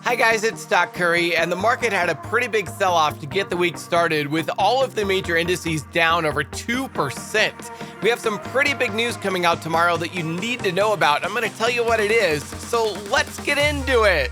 Hi guys, it's Stock Curry, and the market had a pretty big sell-off to get the week started with all of the major indices down over 2%. We have some pretty big news coming out tomorrow that you need to know about. I'm going to tell you what it is, so let's get into it.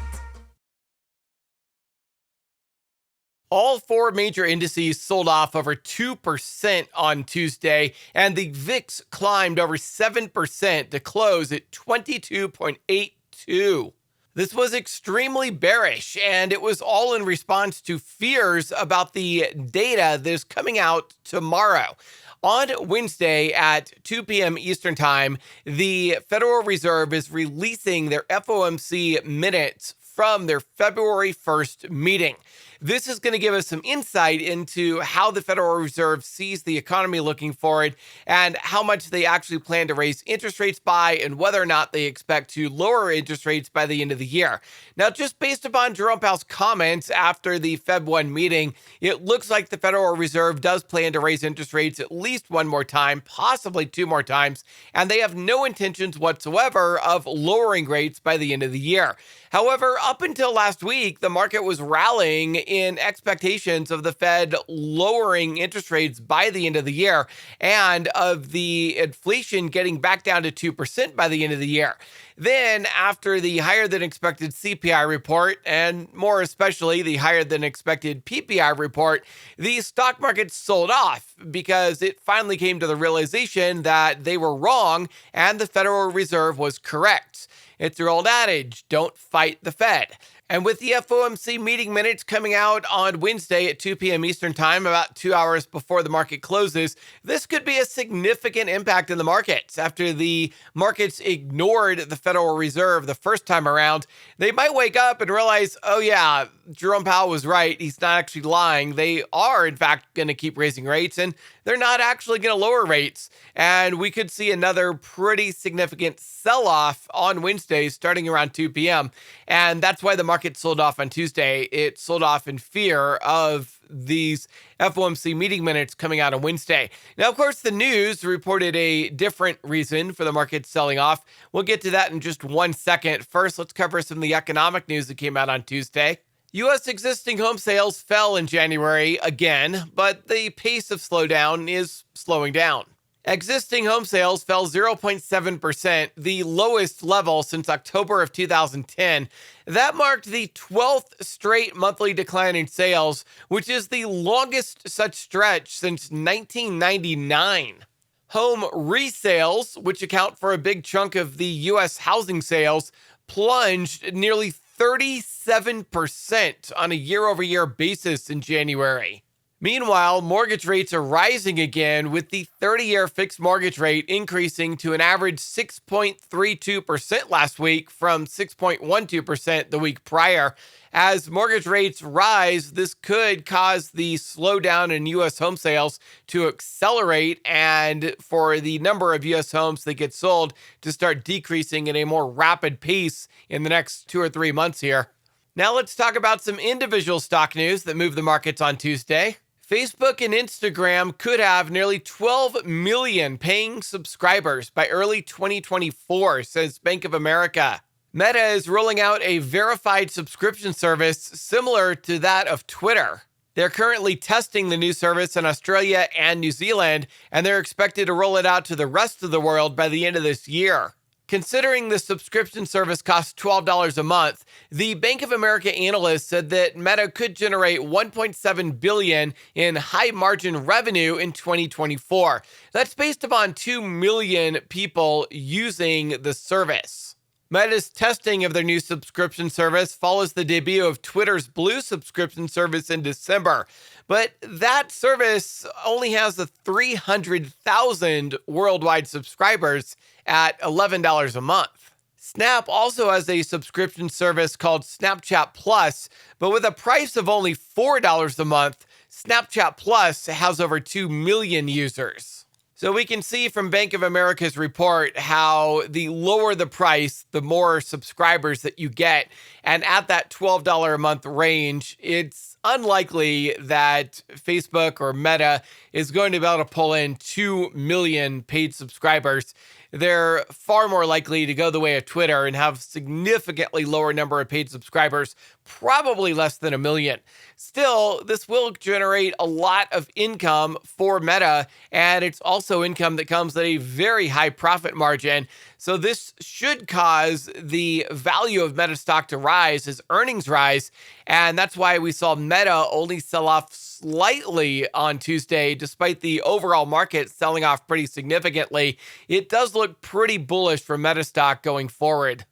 All four major indices sold off over 2% on Tuesday, and the VIX climbed over 7% to close at 22.82. This was extremely bearish, and it was all in response to fears about the data that is coming out tomorrow. On Wednesday at 2 p.m. Eastern Time, the Federal Reserve is releasing their FOMC minutes from their February 1st meeting. This is going to give us some insight into how the Federal Reserve sees the economy looking forward and how much they actually plan to raise interest rates by and whether or not they expect to lower interest rates by the end of the year. Now, just based upon Jerome Powell's comments after the Feb 1 meeting, it looks like the Federal Reserve does plan to raise interest rates at least one more time, possibly two more times, and they have no intentions whatsoever of lowering rates by the end of the year. However, up until last week, the market was rallying in expectations of the Fed lowering interest rates by the end of the year and of the inflation getting back down to 2% by the end of the year. Then, after the higher than expected CPI report, and more especially the higher than expected PPI report, the stock market sold off because it finally came to the realization that they were wrong and the Federal Reserve was correct. It's your old adage, don't fight the Fed. And with the FOMC meeting minutes coming out on Wednesday at 2 p.m. Eastern Time, about 2 hours before the market closes, this could be a significant impact in the markets. After the markets ignored the Federal Reserve the first time around, they might wake up and realize, oh yeah, Jerome Powell was right. He's not actually lying. They are, in fact, going to keep raising rates, and they're not actually going to lower rates. And we could see another pretty significant sell-off on Wednesday starting around 2 p.m. And that's why the market sold off on Tuesday. It sold off in fear of these FOMC meeting minutes coming out on Wednesday. Now, of course, the news reported a different reason for the market selling off. We'll get to that in just 1 second. First, let's cover some of the economic news that came out on Tuesday. U.S. existing home sales fell in January again, but the pace of slowdown is slowing down. Existing home sales fell 0.7%, the lowest level since October of 2010. That marked the 12th straight monthly decline in sales, which is the longest such stretch since 1999. Home resales, which account for a big chunk of the U.S. housing sales, plunged nearly 37% on a year-over-year basis in January. Meanwhile, mortgage rates are rising again, with the 30-year fixed mortgage rate increasing to an average 6.32% last week from 6.12% the week prior. As mortgage rates rise, this could cause the slowdown in U.S. home sales to accelerate and for the number of U.S. homes that get sold to start decreasing at a more rapid pace in the next 2 or 3 months here. Now let's talk about some individual stock news that moved the markets on Tuesday. Facebook and Instagram could have nearly 12 million paying subscribers by early 2024, says Bank of America. Meta is rolling out a verified subscription service similar to that of Twitter. They're currently testing the new service in Australia and New Zealand, and they're expected to roll it out to the rest of the world by the end of this year. Considering the subscription service costs $12 a month, the Bank of America analyst said that Meta could generate $1.7 billion in high-margin revenue in 2024. That's based upon 2 million people using the service. Meta's testing of their new subscription service follows the debut of Twitter's Blue subscription service in December. But that service only has 300,000 worldwide subscribers at $11 a month. Snap also has a subscription service called Snapchat Plus, but with a price of only $4 a month, Snapchat Plus has over 2 million users. So we can see from Bank of America's report how the lower the price, the more subscribers that you get. And at that $12 a month range, it's unlikely that Facebook or Meta is going to be able to pull in 2 million paid subscribers. they're far more likely to go the way of Twitter and have significantly lower number of paid subscribers, probably less than 1 million. Still, this will generate a lot of income for Meta, and it's also income that comes at a very high profit margin. So this should cause the value of Meta stock to rise as earnings rise, and that's why we saw Meta only sell off slightly on Tuesday, despite the overall market selling off pretty significantly. It does look pretty bullish for Meta stock going forward.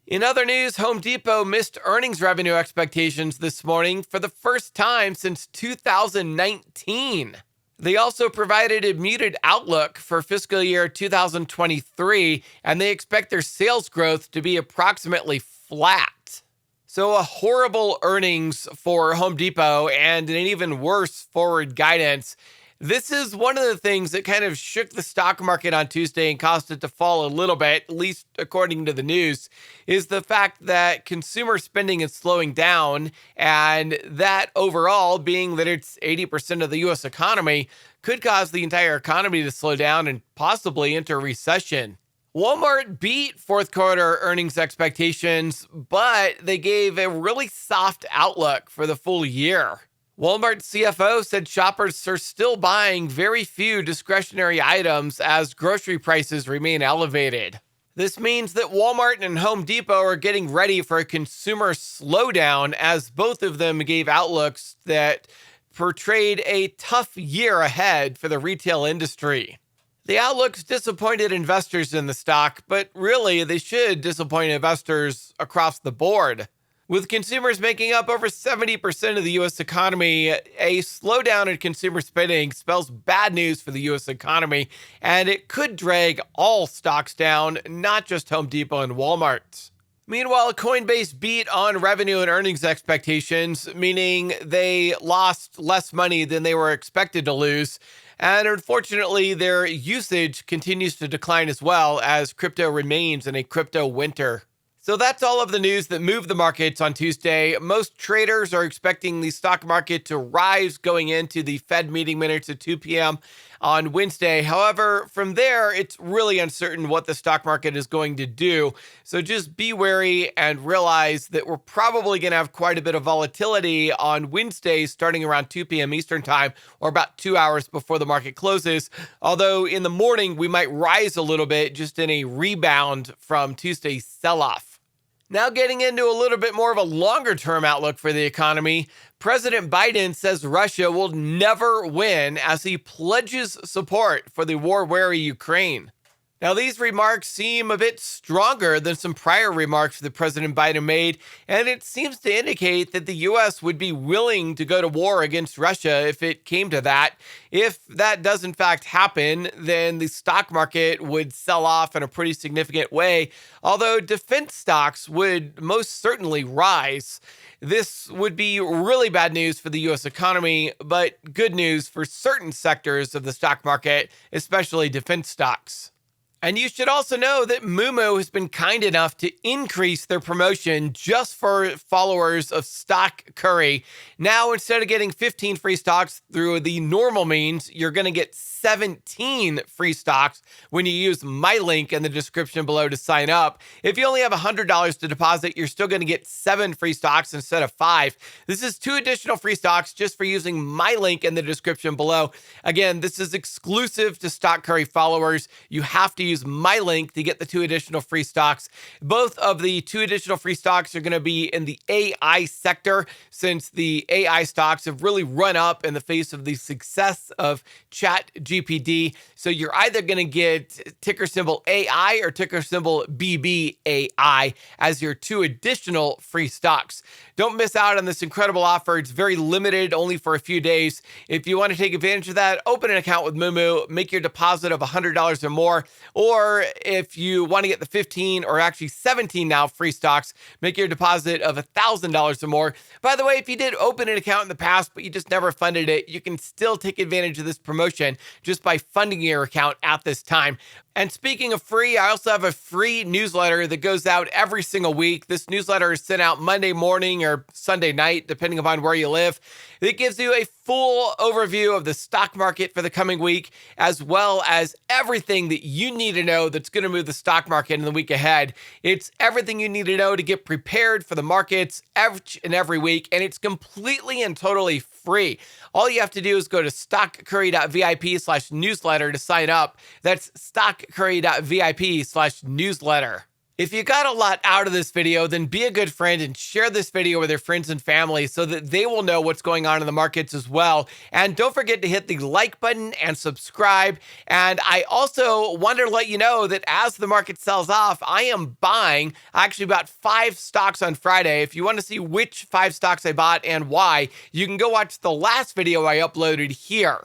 In other news, Home Depot missed earnings revenue expectations this morning for the first time since 2019. They also provided a muted outlook for fiscal year 2023, and they expect their sales growth to be approximately flat. So a horrible earnings for Home Depot and an even worse forward guidance. This is one of the things that kind of shook the stock market on Tuesday and caused it to fall a little bit, at least according to the news, is the fact that consumer spending is slowing down, and that overall, being that it's 80% of the U.S. economy, could cause the entire economy to slow down and possibly enter recession. Walmart beat fourth quarter earnings expectations, but they gave a really soft outlook for the full year. Walmart CFO said shoppers are still buying very few discretionary items as grocery prices remain elevated. This means that Walmart and Home Depot are getting ready for a consumer slowdown, as both of them gave outlooks that portrayed a tough year ahead for the retail industry. The outlooks disappointed investors in the stock, but really they should disappoint investors across the board. With consumers making up over 70% of the U.S. economy, a slowdown in consumer spending spells bad news for the U.S. economy, and it could drag all stocks down, not just Home Depot and Walmart. Meanwhile, Coinbase beat on revenue and earnings expectations, meaning they lost less money than they were expected to lose. And unfortunately, their usage continues to decline as well, as crypto remains in a crypto winter. So that's all of the news that moved the markets on Tuesday. Most traders are expecting the stock market to rise going into the Fed meeting minutes at 2 p.m. on Wednesday. However, from there, it's really uncertain what the stock market is going to do. So just be wary and realize that we're probably going to have quite a bit of volatility on Wednesday starting around 2 p.m. Eastern time, or about 2 hours before the market closes. Although in the morning, we might rise a little bit just in a rebound from Tuesday's sell-off. Now getting into a little bit more of a longer-term outlook for the economy, President Biden says Russia will never win as he pledges support for the war-weary Ukraine. Now, these remarks seem a bit stronger than some prior remarks that President Biden made, and it seems to indicate that the U.S. would be willing to go to war against Russia if it came to that. If that does in fact happen, then the stock market would sell off in a pretty significant way, although defense stocks would most certainly rise. This would be really bad news for the U.S. economy, but good news for certain sectors of the stock market, especially defense stocks. And you should also know that Moomoo has been kind enough to increase their promotion just for followers of Stock Curry. Now, instead of getting 15 free stocks through the normal means, you're going to get 17 free stocks when you use my link in the description below to sign up. If you only have $100 to deposit, you're still going to get 7 free stocks instead of 5. This is 2 additional free stocks just for using my link in the description below. Again, this is exclusive to Stock Curry followers. You have to use my link to get the 2 additional free stocks. Both of the 2 additional free stocks are going to be in the AI sector, since the AI stocks have really run up in the face of the success of ChatGPT. So you're either going to get ticker symbol AI or ticker symbol BBAI as your 2 additional free stocks. Don't miss out on this incredible offer. It's very limited, only for a few days. If you want to take advantage of that, open an account with Moomoo, make your deposit of $100 or more. Or if you want to get the 15 or actually 17 now free stocks, make your deposit of $1,000 or more. By the way, if you did open an account in the past, but you just never funded it, you can still take advantage of this promotion just by funding your account at this time. And speaking of free, I also have a free newsletter that goes out every single week. This newsletter is sent out Monday morning or Sunday night, depending upon where you live. It gives you a full overview of the stock market for the coming week, as well as everything that you need to know that's going to move the stock market in the week ahead. It's everything you need to know to get prepared for the markets every week, and it's completely and totally free. All you have to do is go to stockcurry.vip/newsletter to sign up. That's stockcurry.vip/newsletter. If you got a lot out of this video, then be a good friend and share this video with your friends and family so that they will know what's going on in the markets as well. And don't forget to hit the like button and subscribe. And I also wanted to let you know that as the market sells off, I am buying. I actually bought 5 stocks on Friday. If you want to see which 5 stocks I bought and why, you can go watch the last video I uploaded here.